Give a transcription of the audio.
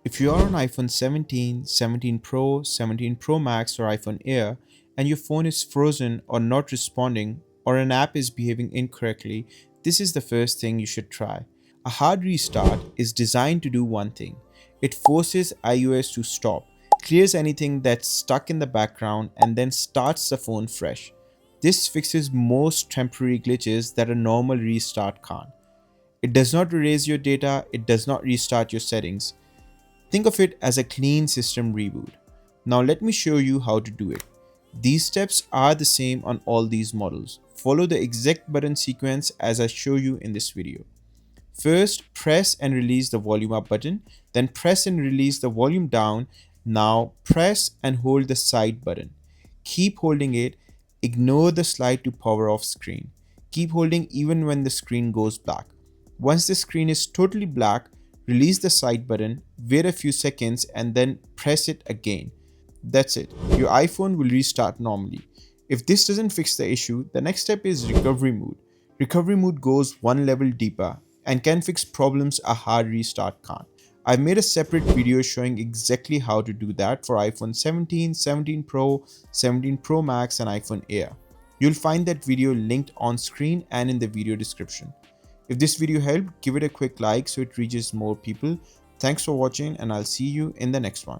If you are on iPhone 17, 17 Pro, 17 Pro Max, or iPhone Air, and your phone is frozen or not responding, or an app is behaving incorrectly, this is the first thing you should try. A hard restart is designed to do one thing: it forces iOS to stop, clears anything that's stuck in the background, and then starts the phone fresh. This fixes most temporary glitches that a normal restart can't. It does not erase your data, it does not restart your settings. Think of it as a clean system reboot. Now let me show you how to do it. These steps are the same on all these models. Follow the exact button sequence as I show you in this video. First, press and release the volume up button, then press and release the volume down. Now press and hold the side button. Keep holding it, ignore the slide to power off screen. Keep holding even when the screen goes black. Once the screen is totally black, release the side button, wait a few seconds, and then press it again. That's it. Your iPhone will restart normally. If this doesn't fix the issue, the next step is recovery mode. Recovery mode goes one level deeper and can fix problems a hard restart can't. I've made a separate video showing exactly how to do that for iPhone 17, 17 Pro, 17 Pro Max, and iPhone Air. You'll find that video linked on screen and in the video description. If this video helped, give it a quick like so it reaches more people. Thanks for watching, and I'll see you in the next one.